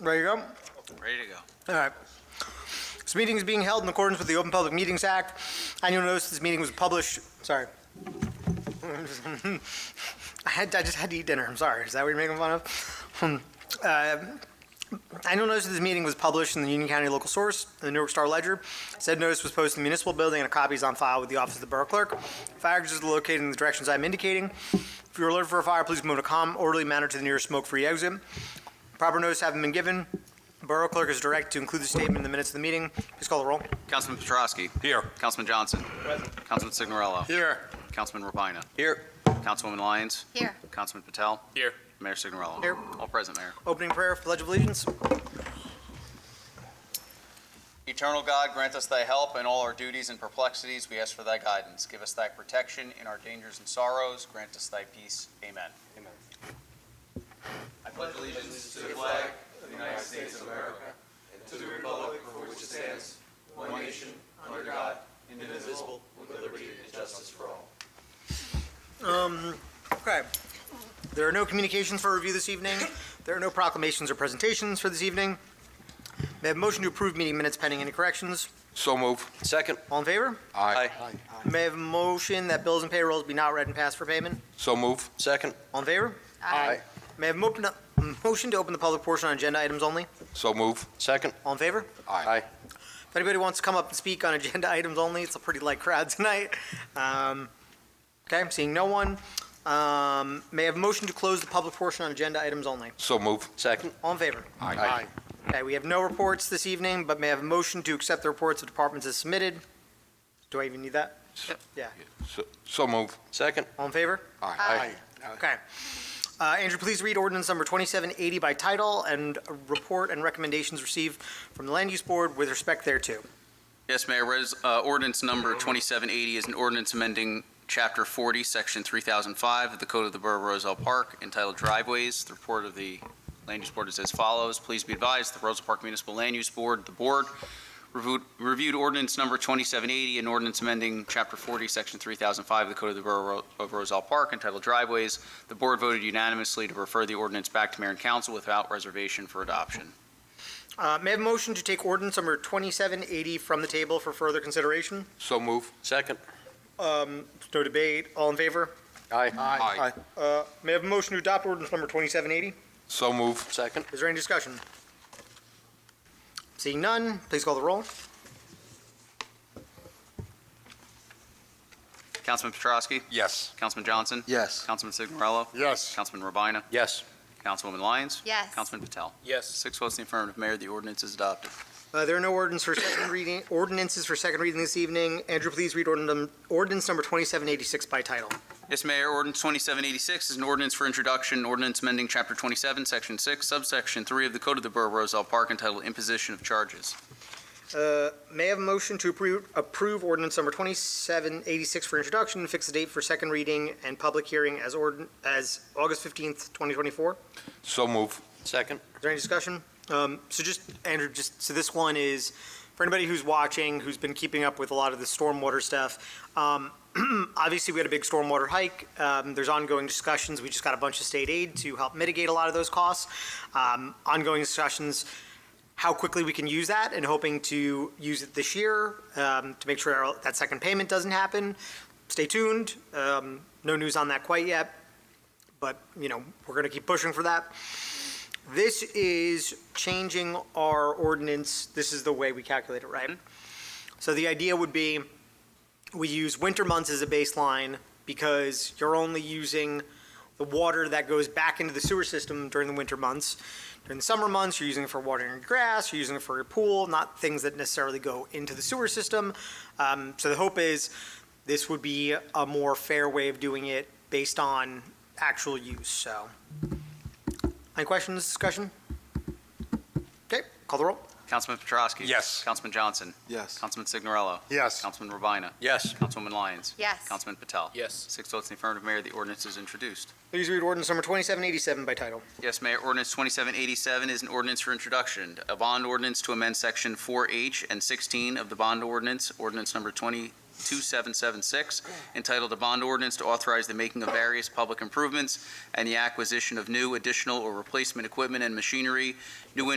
Ready to go? Ready to go. All right. This meeting is being held in accordance with the Open Public Meetings Act. Annual notice this meeting was published. Sorry. I just had to eat dinner. I'm sorry. Is that what you're making fun of? Annual notice of this meeting was published in the Union County Local Source, the Newark Star Ledger. Said notice was posted in the municipal building and a copy is on file with the office of the Borough Clerk. Fire exits are located in the directions I'm indicating. If you're alerted for a fire, please move in a calm, orderly manner to the nearest smoke-free exit. Proper notice having been given, Borough Clerk is directed to include the statement in the minutes of the meeting. Please call the roll. Councilman Petrosky. Here. Councilman Johnson. Present. Councilman Signorello. Here. Councilman Rapina. Here. Councilwoman Lyons. Here. Councilman Patel. Here. Mayor Signorello. Here. All present, Mayor. Opening prayer for Pledge of Allegiance. Eternal God, grant us thy help in all our duties and perplexities. We ask for thy guidance. Give us thy protection in our dangers and sorrows. Grant us thy peace. Amen. Amen. I pledge allegiance to the flag of the United States of America and to the republic for which it stands, one nation, under God, indivisible, with liberty and justice for all. Okay. There are no communications for review this evening. There are no proclamations or presentations for this evening. May I have a motion to approve meeting minutes pending any corrections? So move. Second. All in favor? Aye. May I have a motion that bills and payrolls be not read and passed for payment? So move. Second. All in favor? May I have a motion to open the public portion on agenda items only? So move. Second. All in favor? Aye. If anybody wants to come up and speak on agenda items only, it's a pretty light crowd tonight. Okay, I'm seeing no one. May I have a motion to close the public portion on agenda items only? So move. Second. All in favor? Aye. Okay, we have no reports this evening, but may I have a motion to accept the reports of departments as submitted? Do I even need that? Yep. Yeah. So move. Second. All in favor? Aye. Okay. Andrew, please read ordinance number 2780 by title and report and recommendations received from the Land Use Board with respect thereto. Yes, Mayor. Ordinance number 2780 is an ordinance amending Chapter 40, Section 3005 of the Code of the Borough of Roselle Park entitled Driveways. The report of the Land Use Board is as follows. Please be advised, the Roselle Park Municipal Land Use Board, the Board, reviewed ordinance number 2780, an ordinance amending Chapter 40, Section 3005 of the Code of the Borough of Roselle Park entitled Driveways. The Board voted unanimously to refer the ordinance back to Mayor and Council without reservation for adoption. May I have a motion to take ordinance number 2780 from the table for further consideration? So move. Second. No debate. All in favor? Aye. May I have a motion to adopt ordinance number 2780? So move. Second. Is there any discussion? Seeing none, please call the roll. Councilman Petrosky. Yes. Councilman Johnson. Yes. Councilman Signorello. Yes. Councilman Rapina. Yes. Councilwoman Lyons. Yes. Councilman Patel. Yes. 6 votes in the affirmative, Mayor. The ordinance is adopted. There are no ordinances for second reading this evening. Andrew, please read ordinance number 2786 by title. Yes, Mayor. Ordinance 2786 is an ordinance for introduction, an ordinance amending Chapter 27, Section 6, Subsection 3 of the Code of the Borough of Roselle Park entitled Imposition of Charges. May I have a motion to approve ordinance number 2786 for introduction and fix the date for second reading and public hearing as August 15th, 2024? So move. Second. Is there any discussion? Andrew, so this one is, for anybody who's watching, who's been keeping up with a lot of the stormwater stuff, obviously we had a big stormwater hike. There's ongoing discussions. We just got a bunch of state aid to help mitigate a lot of those costs. Ongoing discussions, how quickly we can use that and hoping to use it this year to make sure that second payment doesn't happen. Stay tuned. No news on that quite yet, but we're going to keep pushing for that. This is changing our ordinance. This is the way we calculate it, right? So the idea would be we use winter months as a baseline because you're only using the water that goes back into the sewer system during the winter months. During the summer months, you're using it for watering your grass, you're using it for your pool, not things that necessarily go into the sewer system. So the hope is this would be a more fair way of doing it based on actual use, so. Any questions, discussion? Okay, call the roll. Councilman Petrosky. Yes. Councilman Johnson. Yes. Councilman Signorello. Yes. Councilman Rapina. Yes. Councilwoman Lyons. Yes. Councilman Patel. Yes. 6 votes in the affirmative, Mayor. The ordinance is introduced. Please read ordinance number 2787 by title. Yes, Mayor. Ordinance 2787 is an ordinance for introduction. A bond ordinance to amend Section 4H and 16 of the bond ordinance. Ordinance number 2776, entitled "A Bond Ordinance to Authorize the Making of Various Public Improvements and the Acquisition of New, Additional, or Replacement Equipment and Machinery, New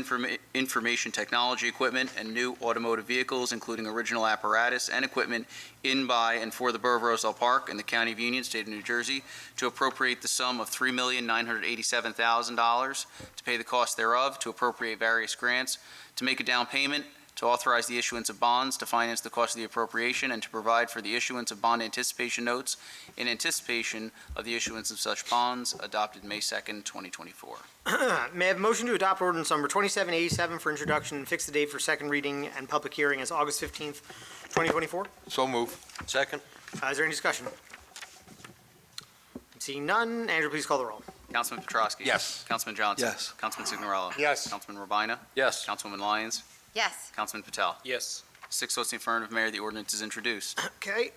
Information Technology Equipment, and New Automotive Vehicles, including original apparatus and equipment in, by, and for the Borough of Roselle Park in the County of Union, State of New Jersey, to appropriate the sum of $3,987,000 to pay the cost thereof, to appropriate various grants, to make a down payment, to authorize the issuance of bonds to finance the cost of the appropriation, and to provide for the issuance of bond anticipation notes in anticipation of the issuance of such bonds, adopted May 2nd, 2024. May I have a motion to adopt ordinance number 2787 for introduction and fix the date for second reading and public hearing as August 15th, 2024? So move. Second. Is there any discussion? Seeing none, Andrew, please call the roll. Councilman Petrosky? Yes. Councilman Johnson? Yes. Councilman Signorello? Yes. Councilman Robina? Yes. Councilwoman Lyons? Yes. Councilman Patel? Yes. 6 votes in the affirmative, Mayor, the ordinance is introduced. Okay,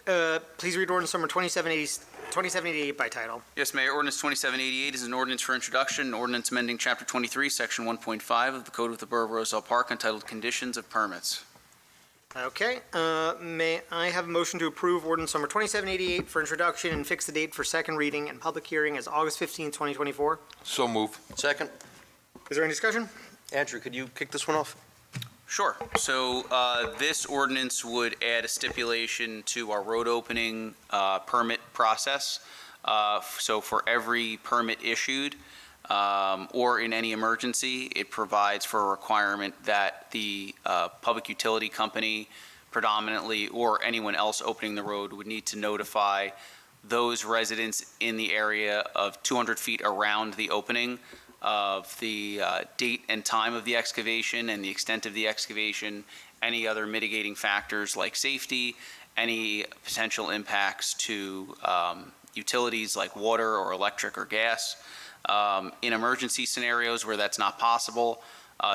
please read ordinance number 2788 by title. Yes, Mayor, ordinance 2788 is an ordinance for introduction, an ordinance amending Chapter 23, Section 1.5 of the Code of the Borough of Roselle Park entitled Conditions of Permits. Okay, may I have a motion to approve ordinance number 2788 for introduction and fix the date for second reading and public hearing as August 15th, 2024? So move. Second. Is there any discussion? Andrew, could you kick this one off? Sure. So this ordinance would add a stipulation to our road opening permit process. So for every permit issued or in any emergency, it provides for a requirement that the public utility company predominantly or anyone else opening the road would need to notify those residents in the area of 200 feet around the opening of the date and time of the excavation and the extent of the excavation, any other mitigating factors like safety, any potential impacts to utilities like water or electric or gas. In emergency scenarios where that's not possible,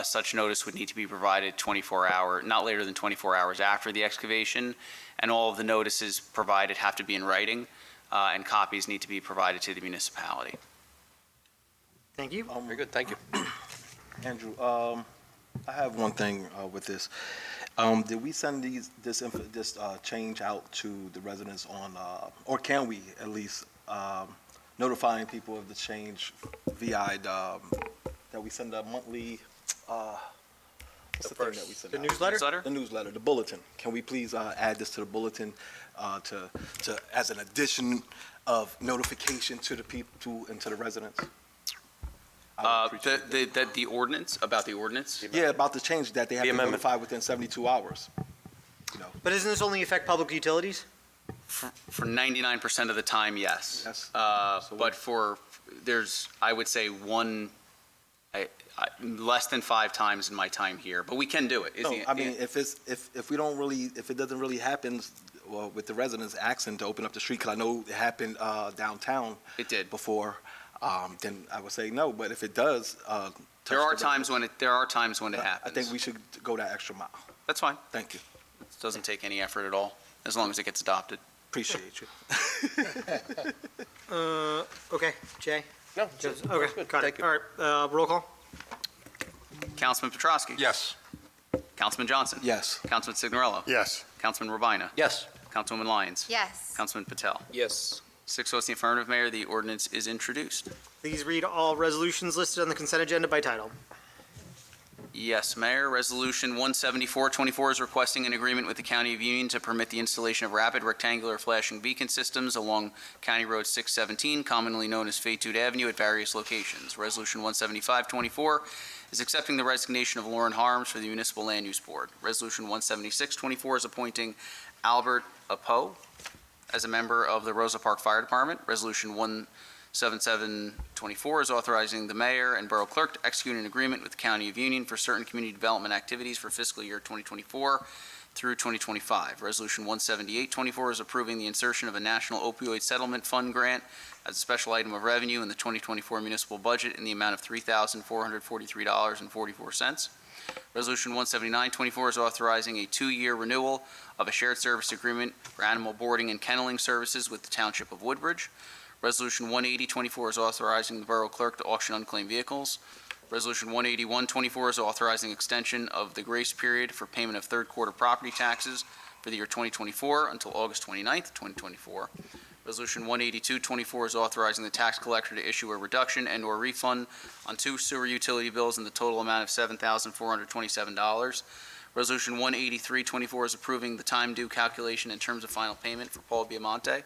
such notice would need to be provided not later than 24 hours after the excavation, and all of the notices provided have to be in writing, and copies need to be provided to the municipality. Thank you. Very good, thank you. Andrew, I have one thing with this. Did we send this change out to the residents on, or can we at least notifying people of the change via that we send a monthly? What's the thing that we send The out? newsletter? The newsletter, the bulletin. Can we please add this to the bulletin to as an addition of notification to the people and to the residents? I would appreciate that. The ordinance, about the ordinance? Yeah, about the change that they have The to amendment. notify within 72 hours. You know, But doesn't this only affect public utilities? For 99% of the time, yes. Yes. So But I would say less than 5 times in my time here, but we can do it. no, I mean, if it doesn't really happen, well, with the residents asking to open up the street, because I know it happened downtown It did. before, then I would say no. But if it does, There are times when it happens. I think we should go that extra mile. That's fine. Thank you. It doesn't take any effort at all, as long as it gets adopted. Appreciate you. Okay, Jay? No, Okay, got Thank it. you. All right, roll call? Councilman Petrosky? Yes. Councilman Johnson? Yes. Councilman Signorello? Yes. Councilman Robina? Yes. Councilwoman Lyons? Yes. Councilman Patel? Yes. 6 votes in the affirmative, Mayor, the ordinance is introduced. Please read all resolutions listed on the consent agenda by title. Yes, Mayor. Resolution 17424 is requesting an agreement with the County of Union to permit the installation of rapid rectangular flashing beacon systems along County Road 617, commonly known as Fayette Avenue, at various locations. Resolution 17524 is accepting the resignation of Lauren Harms for the Municipal Land Use Board. Resolution 17624 is appointing Albert Apo as a member of the Roselle Park Fire Department. Resolution 17724 is authorizing the mayor and borough clerk to execute an agreement with the County of Union for certain community development activities for fiscal year 2024 through 2025. Resolution 17824 is approving the insertion of a National Opioid Settlement Fund grant as a special item of revenue in the 2024 municipal budget in the amount of $3,443.44. Resolution 17924 is authorizing a 2-year renewal of a shared service agreement for animal boarding and kenneling services with the Township of Woodbridge. Resolution 18024 is authorizing the borough clerk to auction unclaimed vehicles. Resolution 18124 is authorizing extension of the grace period for payment of third quarter property taxes for the year 2024 until August 29th, 2024. Resolution 18224 is authorizing the tax collector to issue a reduction and/or refund on 2 sewer utility bills in the total amount of $7,427. Resolution 18324 is approving the time due calculation in terms of final payment for Paul Biamonte.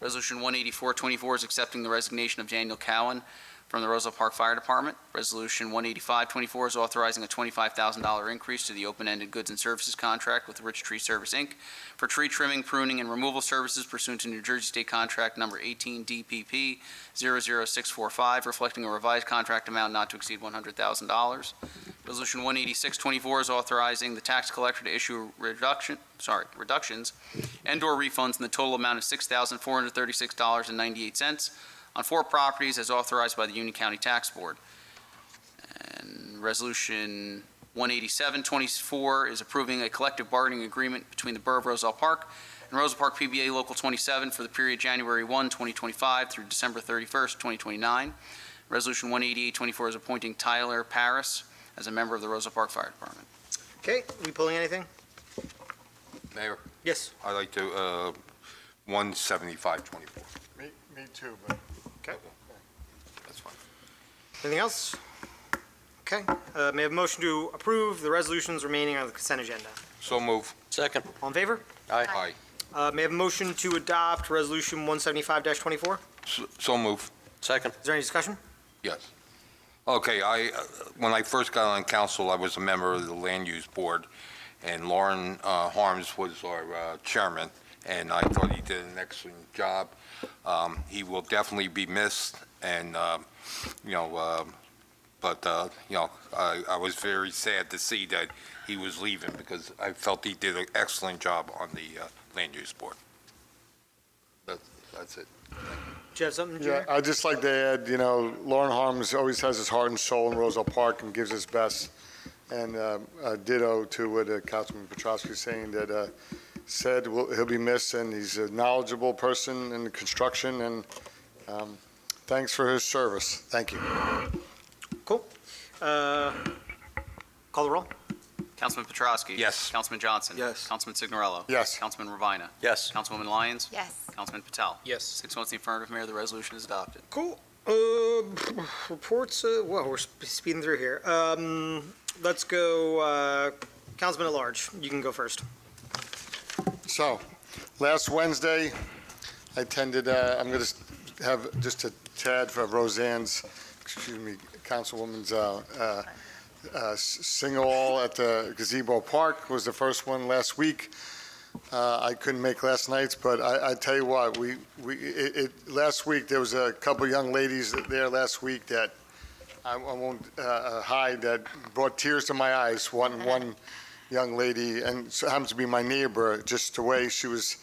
Resolution 18424 is accepting the resignation of Daniel Cowan from the Roselle Park Fire Department. Resolution 18524 is authorizing a $25,000 increase to the open-ended goods and services contract with Rich Tree Service, Inc. for tree trimming, pruning, and removal services pursuant to New Jersey State Contract Number 18 DPP 00645, reflecting a revised contract amount not to exceed $100,000. Resolution 18624 is authorizing the tax collector to issue reductions and/or refunds in the total amount of $6,436.98 on 4 properties as authorized by the Union County Tax Board. And Resolution 18724 is approving a collective bargaining agreement between the Borough of Roselle Park and Roselle Park PBA Local 27 for the period January 1, 2025 through December 31st, 2029. Resolution 18824 is appointing Tyler Paris as a member of the Roselle Park Fire Department. Okay, we pulling anything? Mayor, Yes. I'd like to, 17524. Me too, but Okay. That's fine. Anything else? Okay, may I have a motion to approve the resolutions remaining on the consent agenda? So move. Second. All in favor? Aye. May I have a motion to adopt Resolution 175-24? So move. Second. Is there any discussion? Yes. Okay, when I first got on council, I was a member of the Land Use Board, and Lauren Harms was our chairman, and I thought he did an excellent job. He will definitely be missed, and, I was very sad to see that he was leaving because I felt he did an excellent job on the Land Use Board. That's it. Do you have something, yeah, Jerry? I'd just like to add, Lauren Harms always has his heart and soul in Roselle Park and gives his best. And ditto to what Councilman Petrosky is saying, that said he'll be missed, and he's a knowledgeable person in construction, and thanks for his service. Thank you. Cool. Call the roll? Councilman Petrosky? Yes. Councilman Johnson? Yes. Councilman Signorello? Yes. Councilman Ravina? Yes. Councilwoman Lyons? Yes. Councilman Patel? Yes. 6 votes in the affirmative, Mayor. The resolution is adopted. Cool. Reports, well, we're speeding through here. Let's go, Councilman at Large. You can go first. So, last Wednesday, I attended, I'm going to have just a tad for Councilwoman's sing-all at the Gazebo Park was the first one last week. I couldn't make last night's, but I tell you what, last week, there was a couple young ladies there last week that I won't hide, that brought tears to my eyes. One young lady, and so happens to be my neighbor, just the way she was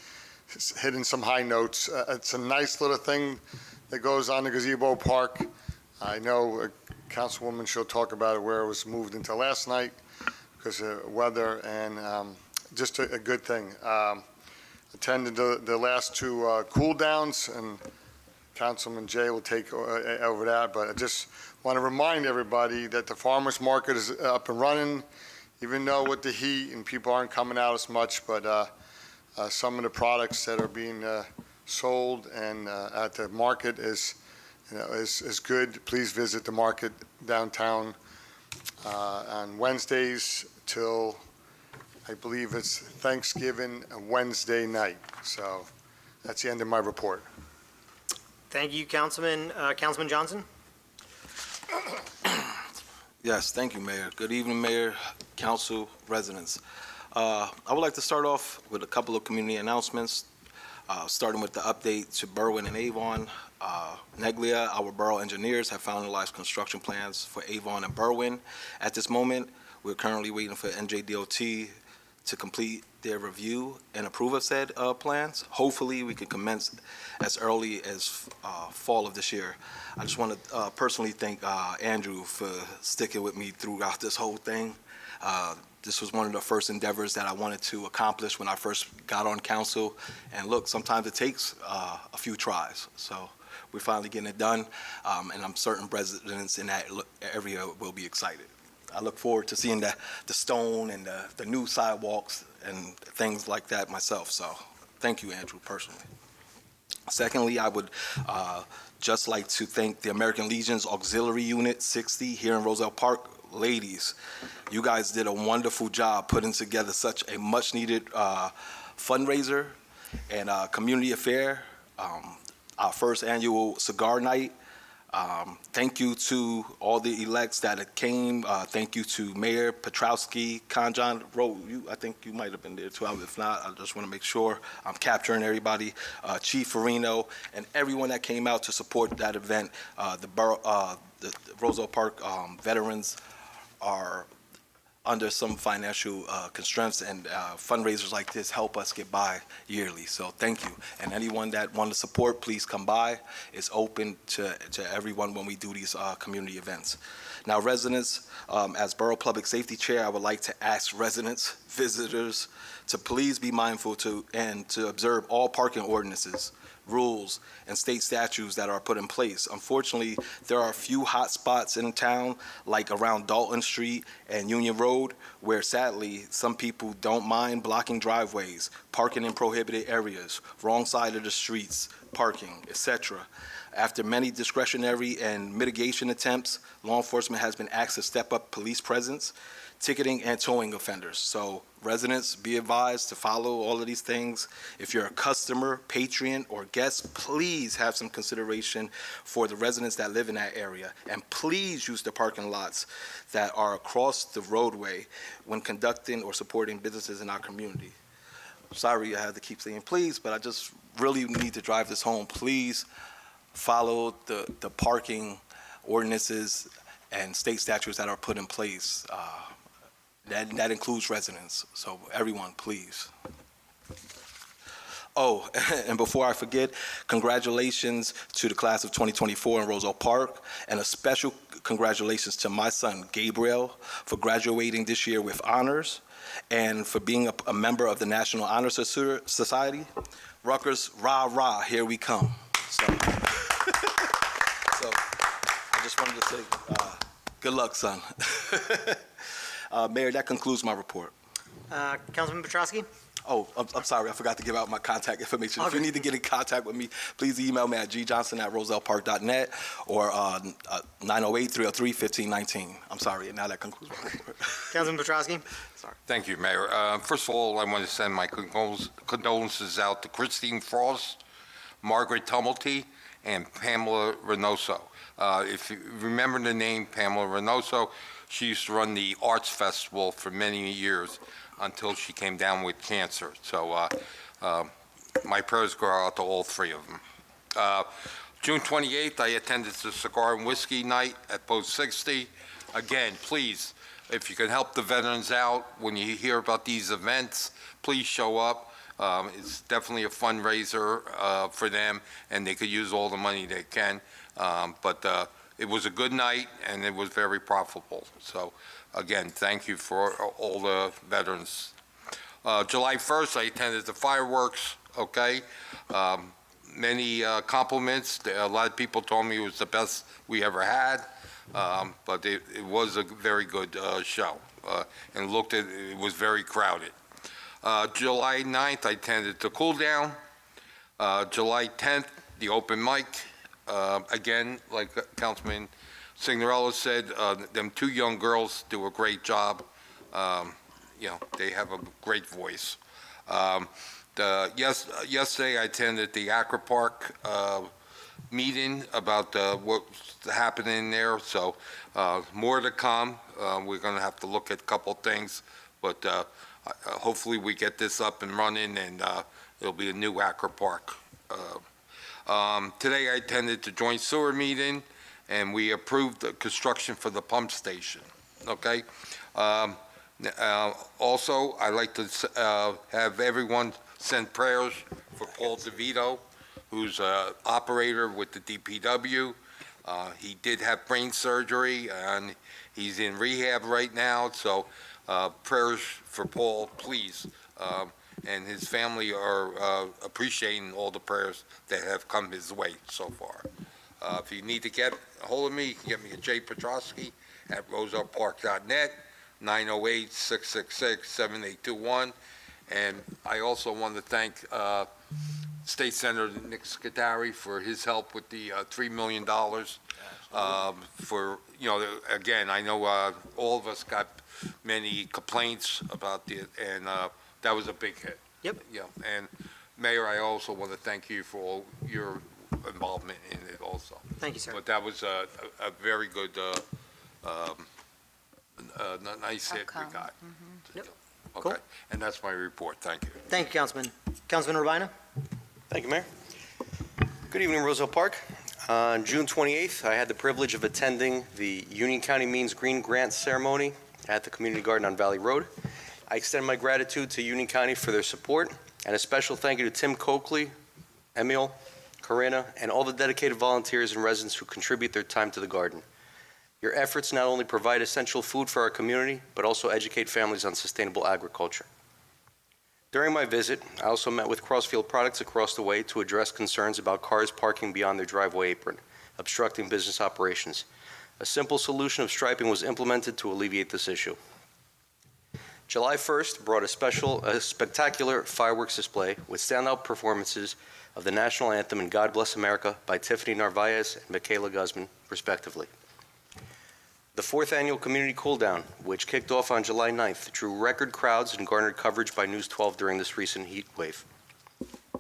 hitting some high notes. It's a nice little thing that goes on the Gazebo Park. I know Councilwoman, she'll talk about it, where it was moved into last night because of weather, and just a good thing. Attended the last 2 cool downs, and Councilman Jay will take over that, but I just want to remind everybody that the farmers market is up and running, even though with the heat and people aren't coming out as much, but some of the products that are being sold and at the market is good. Please visit the market downtown on Wednesdays till, I believe it's Thanksgiving Wednesday night. So that's the end of my report. Thank you, Councilman. Councilman Johnson? Yes, thank you, Mayor. Good evening, Mayor, Council, residents. I would like to start off with a couple of community announcements, starting with the update to Berwyn and Avon. Neglia, our borough engineers, have finalized construction plans for Avon and Berwyn. At this moment, we're currently waiting for NJDOT to complete their review and approve of said plans. Hopefully, we can commence as early as fall of this year. I just want to personally thank Andrew for sticking with me throughout this whole thing. This was one of the first endeavors that I wanted to accomplish when I first got on council. And look, sometimes it takes a few tries. So we're finally getting it done, and I'm certain residents in that area will be excited. I look forward to seeing the stone and the new sidewalks and things like that myself. So thank you, Andrew, personally. Secondly, I would just like to thank the American Legion's Auxiliary Unit 60 here in Roselle Park. Ladies, you guys did a wonderful job putting together such a much-needed fundraiser and community affair, our first annual cigar night. Thank you to all the elects that came. Thank you to Mayor Petrowski, Conjon, I think you might have been there too. If not, I just want to make sure I'm capturing everybody. Chief Farino and everyone that came out to support that event. The Roselle Park veterans are under some financial constraints, and fundraisers like this help us get by yearly. So thank you. And anyone that want to support, please come by. It's open to everyone when we do these community events. Now, residents, as Borough Public Safety Chair, I would like to ask residents, visitors, to please be mindful to observe all parking ordinances, rules, and state statutes that are put in place. Unfortunately, there are a few hot spots in town, like around Dalton Street and Union Road, where sadly, some people don't mind blocking driveways, parking in prohibited areas, wrong side of the streets, parking, etc. After many discretionary and mitigation attempts, law enforcement has been asked to step up police presence, ticketing, and towing offenders. So residents, be advised to follow all of these things. If you're a customer, patron, or guest, please have some consideration for the residents that live in that area. And please use the parking lots that are across the roadway when conducting or supporting businesses in our community. Sorry, I had to keep saying please, but I just really need to drive this home. Please follow the parking ordinances and state statutes that are put in place. That includes residents. So everyone, please. Oh, and before I forget, congratulations to the class of 2024 in Roselle Park, and a special congratulations to my son, Gabriel, for graduating this year with honors and for being a member of the National Honor Society. Rutgers, rah, rah, here we come. So I just wanted to say, good luck, son. Mayor, that concludes my report. Councilman Petrowski? Oh, I'm sorry, I forgot to give out my contact information. If you need to get in contact with me, please email me at gjohnson@rosellepark.net or 908-303-1519. I'm sorry, and now that concludes my report. Councilman Petrowski? Sorry. Thank you, Mayor. First of all, I want to send my condolences out to Christine Frost, Margaret Tumulty, and Pamela Reynoso. If you remember the name Pamela Reynoso, she used to run the Arts Festival for many years until she came down with cancer. So my prayers go out to all three of them. June 28th, I attended the Cigar and Whiskey Night at Post 60. Again, please, if you can help the veterans out when you hear about these events, please show up. It's definitely a fundraiser for them, and they could use all the money they can. But it was a good night, and it was very profitable. So, again, thank you for all the veterans. July 1st, I attended the fireworks, okay? Many compliments. A lot of people told me it was the best we ever had, but it was a very good show. And it was very crowded. July 9th, I attended the cool down. July 10th, the open mic. Again, like Councilman Signorella said, them two young girls do a great job. They have a great voice. Yesterday, I attended the Acra Park meeting about what's happening there. So more to come. We're going to have to look at a couple things, but hopefully we get this up and running, and it'll be a new Acra Park. Today I attended the joint sewer meeting, and we approved the construction for the pump station, okay? Also, I'd like to have everyone send prayers for Paul DeVito, who's an operator with the DPW. He did have brain surgery, and he's in rehab right now, so prayers for Paul, please. And his family are appreciating all the prayers that have come his way so far. If you need to get a hold of me, you can get me at at rosellepark.net, 908-666-7821. And I also want to thank State Senator Nick Scuderi for his help with the $3 million. For, again, I know all of us got many complaints about it, and that was a big hit. Yep. Yeah, and Mayor, I also want to thank you for all your involvement in it also. Thank you, sir. But that was a very good, nice hit we Outcome. got. Yep. Cool. Okay, and that's my report. Thank you. Thank you, Councilman. Councilman Urbina? Thank you, Mayor. Good evening, Roselle Park. On June 28th, I had the privilege of attending the Union County Means Green Grant Ceremony at the Community Garden on Valley Road. I extend my gratitude to Union County for their support, and a special thank you to Tim Coakley, Emil, Corinna, and all the dedicated volunteers and residents who contribute their time to the garden. Your efforts not only provide essential food for our community, but also educate families on sustainable agriculture. During my visit, I also met with Crossfield Products across the way to address concerns about cars parking beyond their driveway apron, obstructing business operations. A simple solution of striping was implemented to alleviate this issue. July 1st brought a spectacular fireworks display with standout performances of the national anthem and God Bless America by Tiffany Narvaez and Michaela Guzman, respectively. The fourth annual Community Cool Down, which kicked off on July 9th, drew record crowds and garnered coverage by News 12 during this recent heat wave.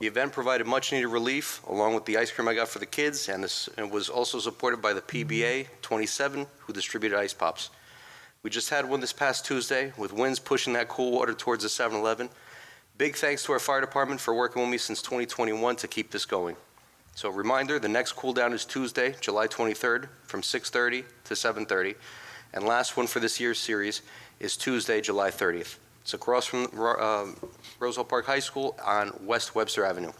The event provided much-needed relief, along with the ice cream I got for the kids, and it was also supported by the PBA 27, who distributed ice pops. We just had one this past Tuesday, with winds pushing that cool water towards the 7-Eleven. Big thanks to our fire department for working with me since 2021 to keep this going. So a reminder, the next cool down is Tuesday, July 23rd, from 6:30 to 7:30, and last one for this year's series is Tuesday, July 30th. It's across from Roselle Park High School on West Webster Avenue.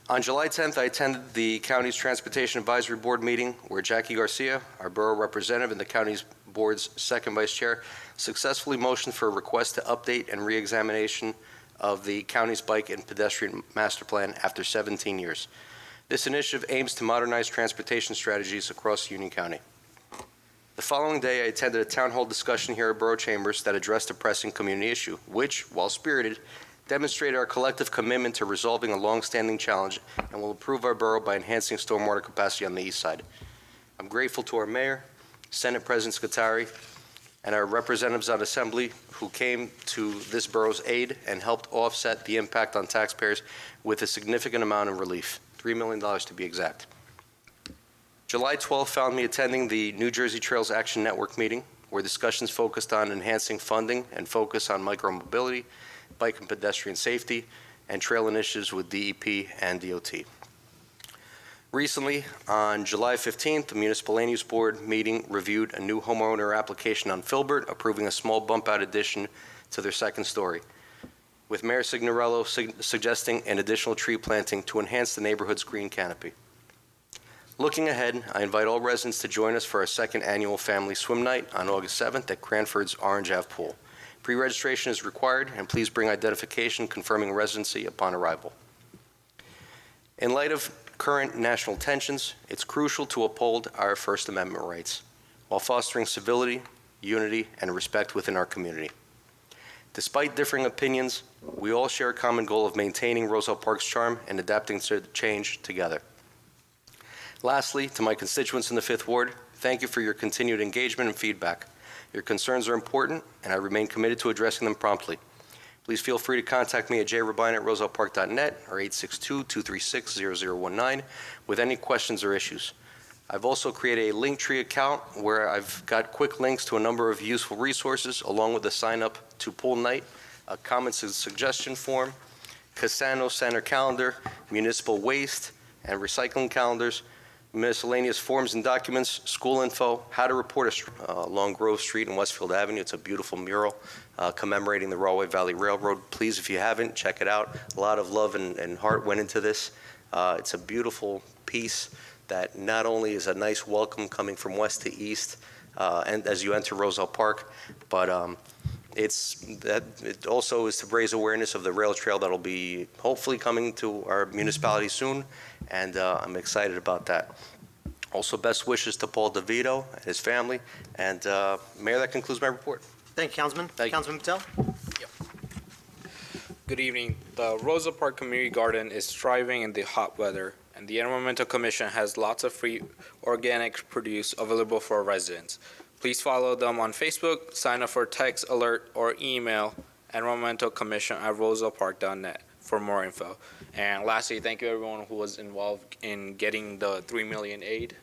On July 10th, I attended the county's Transportation Advisory Board meeting where Jackie Garcia, our borough representative and the county's board's second vice chair, successfully motioned for a request to update and re-examination of the county's bike and pedestrian master plan after 17 years. This initiative aims to modernize transportation strategies across Union County. The following day, I attended a town hall discussion here at Borough Chambers that addressed a pressing community issue, which, while spirited, demonstrated our collective commitment to resolving a long-standing challenge and will improve our borough by enhancing stormwater capacity on the east side. I'm grateful to our mayor, Senate President Scutari, and our representatives on Assembly who came to this borough's aid and helped offset the impact on taxpayers with a significant amount of relief, $3 million to be exact. July 12th found me attending the New Jersey Trails Action Network meeting, where discussions focused on enhancing funding and focus on micromobility, bike and pedestrian safety, and trail initiatives with DEP and DOT. Recently, on July 15th, the Municipal Land Use Board meeting reviewed a new homeowner application on Filbert, approving a small bump-out addition to their second story, with Mayor Signorello suggesting an additional tree planting to enhance the neighborhood's green canopy. Looking ahead, I invite all residents to join us for our second annual family swim night on August 7th at Cranford's Orange Ave Pool. Pre-registration is required, and please bring identification confirming residency upon arrival. In light of current national tensions, it's crucial to uphold our First Amendment rights while fostering civility, unity, and respect within our community. Despite differing opinions, we all share a common goal of maintaining Roselle Park's charm and adapting to change together. Lastly, to my constituents in the Fifth Ward, thank you for your continued engagement and feedback. Your concerns are important, and I remain committed to addressing them promptly. Please feel free to contact me at jrubine@rosellepark.net or 862-236-0019 with any questions or issues. I've also created a Linktree account where I've got quick links to a number of useful resources, along with a sign-up to pool night, a comments and suggestion form, Casano Center calendar, municipal waste and recycling calendars, miscellaneous forms and documents, school info, how to report along Grove Street and Westfield Avenue. It's a beautiful mural commemorating the Rahway Valley Railroad. Please, if you haven't, check it out. A lot of love and heart went into this. It's a beautiful piece that not only is a nice welcome coming from west to east and as you enter Roselle Park, but it also is to raise awareness of the rail trail that'll be hopefully coming to our municipality soon, and I'm excited about that. Also, best wishes to Paul DeVito and his family. And Mayor, that concludes my report. Thank you, Councilman. Thank you. Councilman Patel? Good evening. The Roselle Park Community Garden is thriving in the hot weather, and the Environmental Commission has lots of free organic produce available for our residents. Please follow them on Facebook, sign up for text alert, or email environmentalcommission@rosellepark.net for more info. And lastly, thank you everyone who was involved in getting the $3 million aid.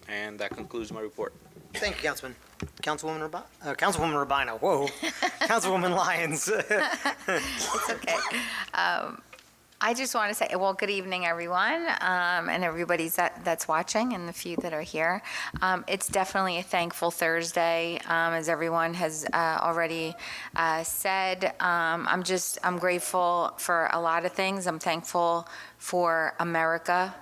And that concludes my report. Thank you, Councilman. Councilwoman Rubino, whoa. Councilwoman Lyons. It's okay. I just want to say, well, good evening, everyone, and everybody that's watching, and the few that are here. It's definitely a thankful Thursday, as everyone has already said. I'm grateful for a lot of things. I'm thankful for America.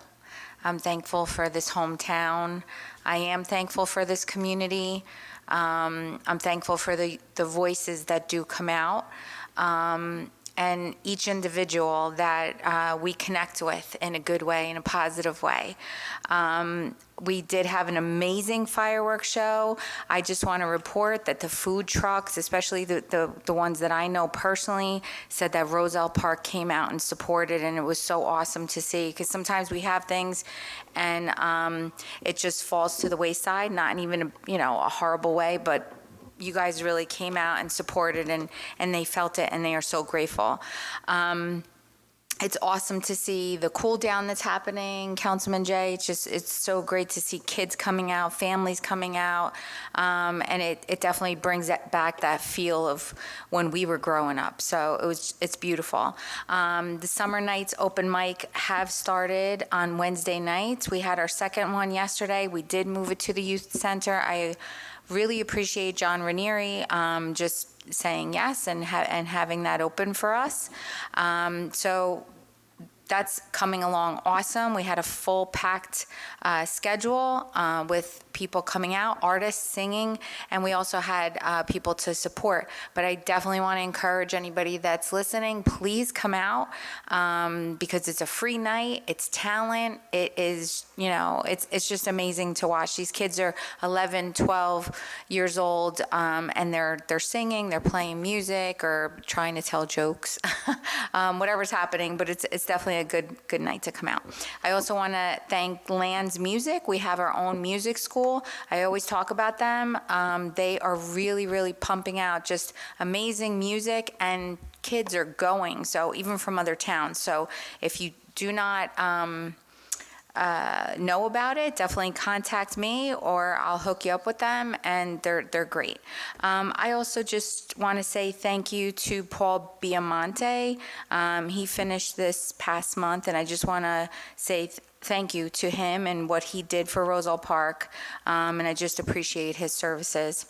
I'm thankful for this hometown. I am thankful for this community. I'm thankful for the voices that do come out. And each individual that we connect with in a good way, in a positive way. We did have an amazing fireworks show. I just want to report that the food trucks, especially the ones that I know personally, said that Roselle Park came out and supported, and it was so awesome to see, because sometimes we have things and it just falls to the wayside, not in even a horrible way, but you guys really came out and supported, and they felt it, and they are so grateful. It's awesome to see the cool down that's happening, Councilman Jay. It's so great to see kids coming out, families coming out, and it definitely brings back that feel of when we were growing up. So it's beautiful. The summer nights open mic have started on Wednesday nights. We had our second one yesterday. We did move it to the youth center. I really appreciate John Ranieri just saying yes and having that open for us. So that's coming along awesome. We had a full packed schedule with people coming out, artists singing, and we also had people to support. But I definitely want to encourage anybody that's listening, please come out because it's a free night. It's talent. It is, it's just amazing to watch. These kids are 11, 12 years old, and they're singing, they're playing music or trying to tell jokes, whatever's happening. But it's definitely a good night to come out. I also want to thank Land's Music. We have our own music school. I always talk about them. They are really, really pumping out just amazing music, and kids are going, so even from other towns. So if you do not know about it, definitely contact me or I'll hook you up with them, and they're great. I also just want to say thank you to Paul Biamonte. He finished this past month, and I just want to say thank you to him and what he did for Roselle Park, and I just appreciate his services.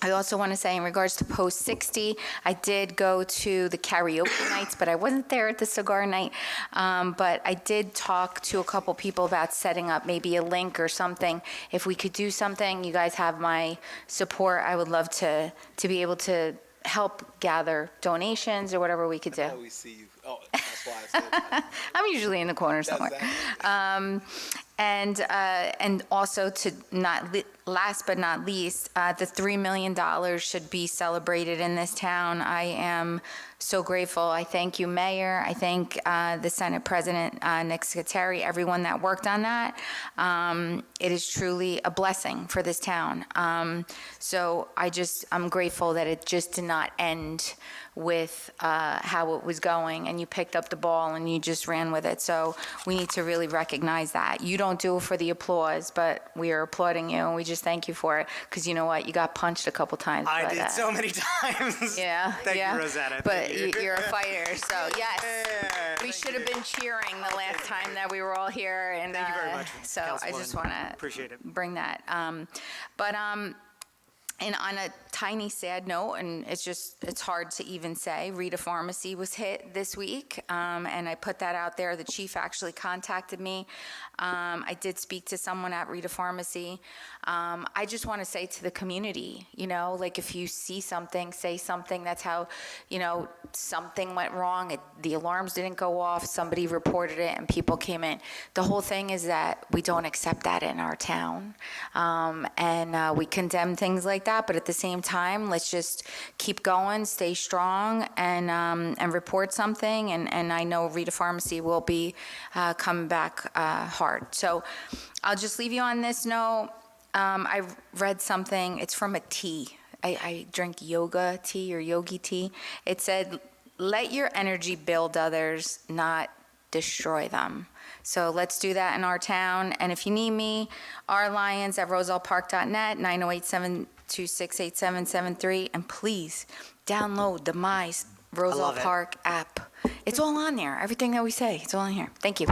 I also want to say in regards to Post 60, I did go to the karaoke nights, but I wasn't there at the cigar night. But I did talk to a couple people about setting up maybe a link or something. If we could do something, you guys have my support. I would love to be able to help gather donations or whatever we could do. We see you. Oh, that's why I said. I'm usually in the corner somewhere. And also to last but not least, the $3 million should be celebrated in this town. I am so grateful. I thank you, Mayor. I thank the Senate President, Nick Scuteri, everyone that worked on that. It is truly a blessing for this town. So I'm grateful that it just did not end with how it was going, and you picked up the ball and you just ran with it. So we need to really recognize that. You don't do it for the applause, but we are applauding you, and we just thank you for it, because you know what? You got punched a couple times. I did so many times. Yeah. Thank you, Rosetta. But you're a fighter, so yes. We should have been cheering the last time that we were all here. And Thank you very much, So I just want to Appreciate it. bring that. And on a tiny sad note, and it's hard to even say, Rita Pharmacy was hit this week, and I put that out there. The chief actually contacted me. I did speak to someone at Rita Pharmacy. I just want to say to the community, like if you see something, say something. That's how, something went wrong. The alarms didn't go off. Somebody reported it and people came in. The whole thing is that we don't accept that in our town. And we condemn things like that, but at the same time, let's just keep going, stay strong, and report something. And I know Rita Pharmacy will be coming back hard. So I'll just leave you on this note. I read something. It's from a tea. I drink yoga tea or yogi tea. It said, "Let your energy build others, not destroy them." So let's do that in our town. And if you need me, rlions@rosellepark.net, 908-726-8773. And please download the My Roselle love it. Park app. It's all on there. Everything that we say, it's all in here. Thank you.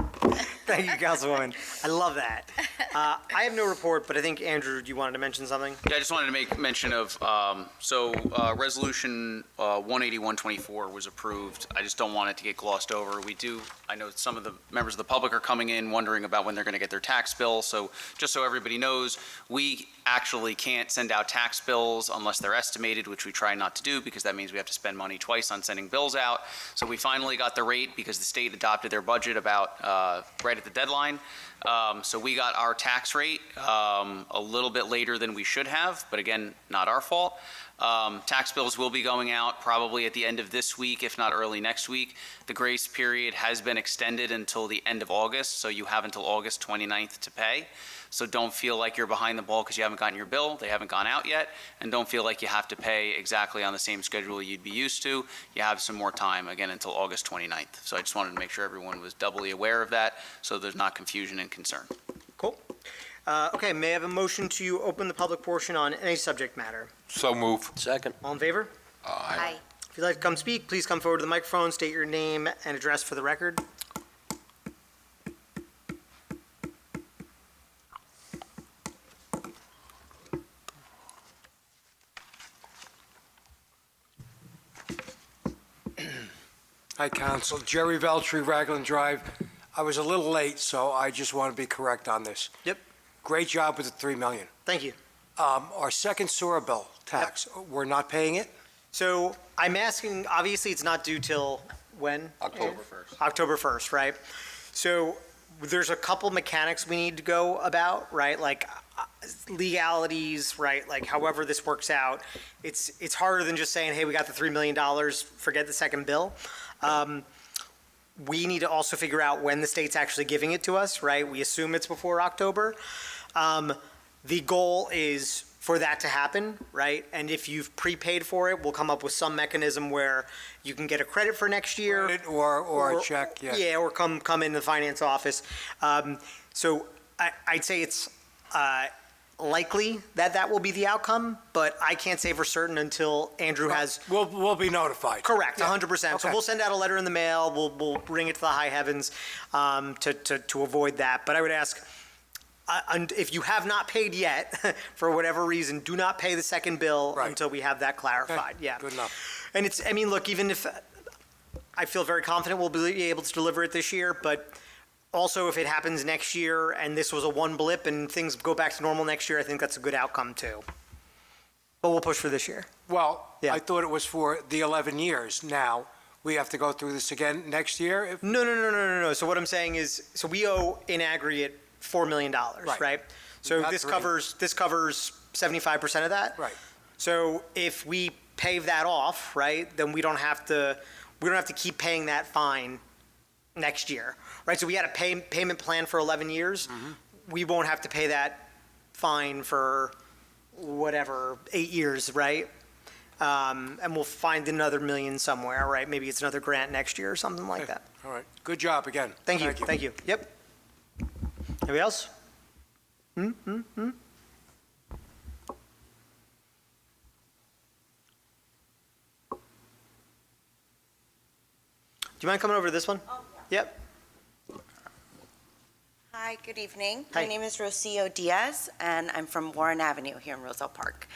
Thank you, Councilwoman. I love that. I have no report, but I think, Andrew, you wanted to mention something? Yeah, I just wanted to make mention of, Resolution 18124 was approved. I just don't want it to get glossed over. I know some of the members of the public are coming in wondering about when they're going to get their tax bill. So just so everybody knows, we actually can't send out tax bills unless they're estimated, which we try not to do because that means we have to spend money twice on sending bills out. So we finally got the rate because the state adopted their budget about right at the deadline. So we got our tax rate a little bit later than we should have, but again, not our fault. Tax bills will be going out probably at the end of this week, if not early next week. The grace period has been extended until the end of August, so you have until August 29th to pay. So don't feel like you're behind the ball because you haven't gotten your bill. They haven't gone out yet. And don't feel like you have to pay exactly on the same schedule you'd be used to. You have some more time, again, until August 29th. So I just wanted to make sure everyone was doubly aware of that so there's not confusion and concern. Cool. Okay, may I have a motion to open the public portion on any subject matter? So move. Second. All in favor? Aye. If you'd like to come speak, please come forward to the microphone, state your name and address for the record. Hi, Council. Jerry Veltri, Ragland Drive. I was a little late, so I just want to be correct on this. Yep. Great job with the $3 million. Thank you. Our second sewer bill tax, we're not paying it? So I'm asking, obviously, it's not due till when? October 1st. October 1st, right? So there's a couple mechanics we need to go about, right? Like legalities, right? Like however this works out. It's harder than just saying, hey, we got the $3 million, forget the second bill. We need to also figure out when the state's actually giving it to us, right? We assume it's before October. The goal is for that to happen, right? And if you've prepaid for it, we'll come up with some mechanism where you can get a credit for next year. Credit or a check, yeah. Yeah, or come in the finance office. So I'd say it's likely that will be the outcome, but I can't say for certain until Andrew has. We'll be notified. Correct, Yeah. 100%. So Okay. we'll send out a letter in the mail, we'll bring it to the high heavens to avoid that. But I would ask, and if you have not paid yet, for whatever reason, do not pay the second bill Right. until we have that clarified, Okay, yeah. good enough. And look, even if, I feel very confident we'll be able to deliver it this year, but also if it happens next year and this was a one blip and things go back to normal next year, I think that's a good outcome too. But we'll push for this year. Well, Yeah. I thought it was for the 11 years. Now, we have to go through this again next year? If- No. So what I'm saying is, so we owe in aggregate $4 million, right? So Not this three. covers 75% of that. Right. So if we pave that off, right, then we don't have to keep paying that fine next year, right? So we had a payment plan for 11 years. Mm-hmm. We won't have to pay that fine for whatever, 8 years, right? And we'll find another million somewhere, right? Maybe it's another grant next year or something like that. All right. Good job again. Thank you. Yep. Anybody else? Do you mind coming over to this one? Oh, yeah. Yep. Hi, good evening. Hi. My name is Rocio Diaz, and I'm from Warren Avenue here in Roselle Park.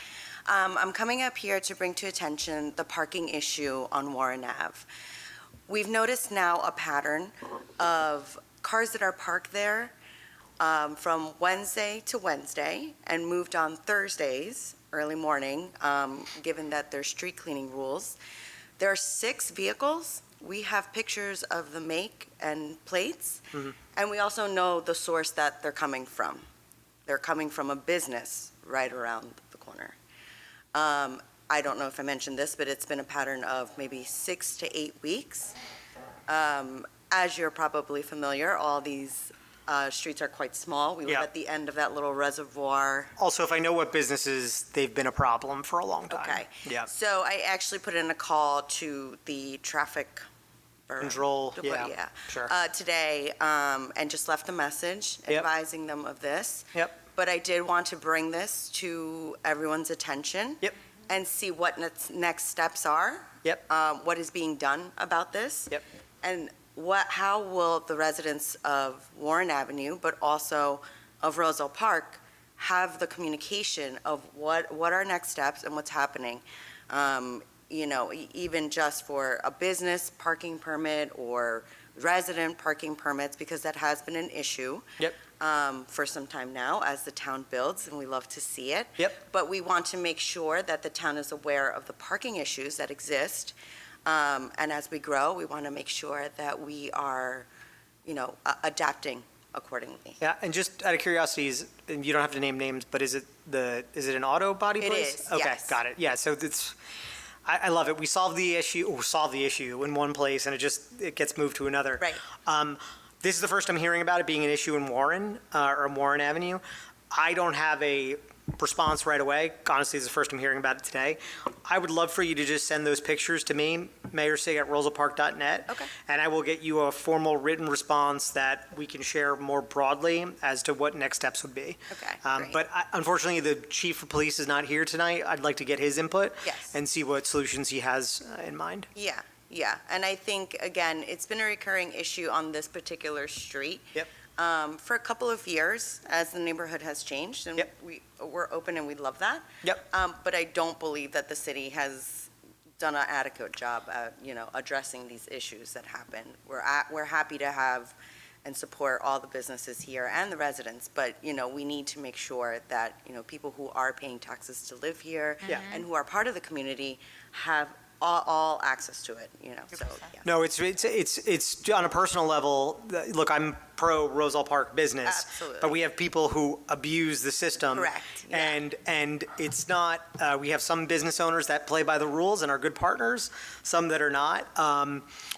I'm coming up here to bring to attention the parking issue on Warren Ave. We've noticed now a pattern of cars that are parked there from Wednesday to Wednesday and moved on Thursdays, early morning, given that there's street cleaning rules. There are 6 vehicles. We have pictures of the make and plates, and we also know the source that they're coming from. They're coming from a business right around the corner. I don't know if I mentioned this, but it's been a pattern of maybe 6 to 8 weeks. As you're probably familiar, all these streets are quite small. We live Yeah. at the end of that little reservoir. Also, if I know what businesses, they've been a problem for a long time. Okay. Yeah. So I actually put in a call to the traffic. Control, Department, yeah, sure. Today, and just left a message Yep. advising them of this. Yep. But I did want to bring this to everyone's attention. Yep. And see what next steps are. Yep. What is being done about this. Yep. And how will the residents of Warren Avenue, but also of Roselle Park, have the communication of what are next steps and what's happening? Even just for a business parking permit or resident parking permits, because that has been an issue. Yep. For some time now, as the town builds, and we love to see it. Yep. But we want to make sure that the town is aware of the parking issues that exist. And as we grow, we want to make sure that we are, adapting accordingly. Yeah, and just out of curiosity, and you don't have to name names, but is it an auto body It place? is, Okay, yes. got it. Yeah, so I love it. We solve the issue in one place, and it gets moved to another. Right. This is the first I'm hearing about it being an issue in Warren, or Warren Avenue. I don't have a response right away. Honestly, this is the first I'm hearing about it today. I would love for you to just send those pictures to me, mayorsig@rosellepark.net. Okay. And I will get you a formal written response that we can share more broadly as to what next steps would be. Okay, great. But unfortunately, the chief of police is not here tonight. I'd like to get his input. Yes. And see what solutions he has in mind. Yeah. And I think, again, it's been a recurring issue on this particular street. Yep. For a couple of years, as the neighborhood has changed, and Yep. we're open and we love that. Yep. But I don't believe that the city has done an adequate job at, addressing these issues that happen. We're happy to have and support all the businesses here and the residents, but, we need to make sure that, people who are paying taxes to live here Yeah. and who are part of the community have all access to it, so, yeah. No, it's on a personal level. Look, I'm pro Roselle Park business. Absolutely. But we have people who abuse the system. Correct, yeah. And it's not, we have some business owners that play by the rules and are good partners, some that are not.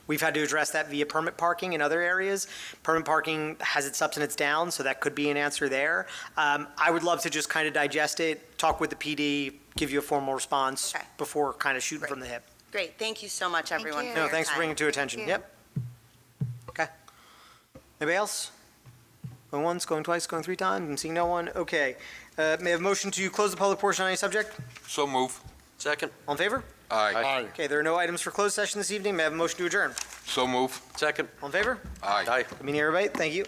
We've had to address that via permit parking in other areas. Permit parking has its ups and its downs, so that could be an answer there. I would love to just kind of digest it, talk with the PD, give you a formal response Okay. before kind of shooting Great. from the hip. Great, thank you so much, everyone, you. for No, your thanks for time. bringing it to attention. Thank you. Yep. Okay. Anybody else? Going once, going twice, going 3 times? I'm seeing no one. Okay. May I have a motion to close the public portion on any subject? So move. Second. All in favor? Aye. Aye. Okay, there are no items for closed session this evening. May I have a motion to adjourn? So move. Second. All in favor? Aye. Good meeting, everybody. Thank you.